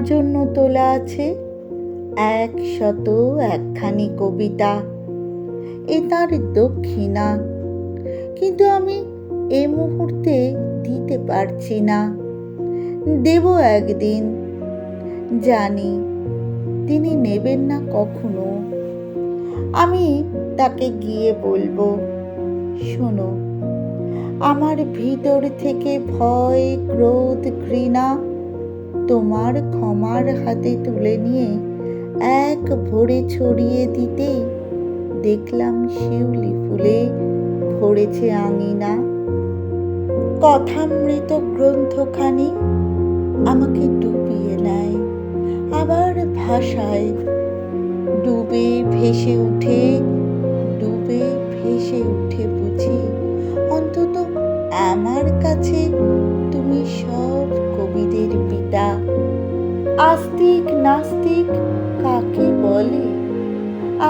জন্য তোলা আছে 101খানি কবিতা। এ তার দক্ষিণা, কিন্তু আমি এ মুহূর্তে দিতে পারছি না। দেব একদিন, জানি তিনি নেবেন না কখনো। আমি তাকে গিয়ে বলবো, শোনো, আমার ভিতর থেকে ভয়, ক্রোধ, ঘৃণা তোমার ক্ষমার হাতে তুলে নিয়ে এক ভোরে ছড়িয়ে দিতেই দেখলাম শিউলি ফুলে ভরেছে আঙিনা। কথামৃত গ্রন্থখানি আমাকে ডুবিয়ে নেয়, আবার ভাষায় ডুবে ভেসে উঠে বুঝি অন্তত আমার কাছে তুমি সব কবিদের পিতা। আস্তিক নাস্তিক কাকে বলে?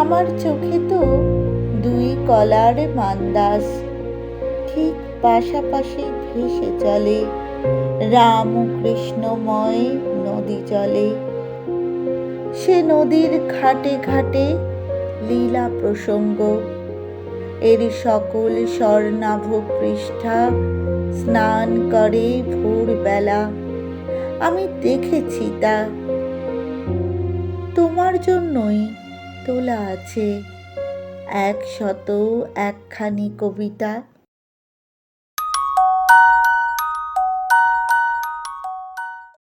আমার চোখে তো দুই কলার মান্দাস ঠিক পাশাপাশি ভেসে চলে রাম কৃষ্ণময় নদী জলে। সে নদীর ঘাটে ঘাটে লীলা প্রসঙ্গ, এর সকল স্বর্ণাভ পৃষ্ঠা স্নান করে ভোরবেলা। আমি দেখেছি তা। তোমার জন্যই তোলা আছে 101খানি কবিতা।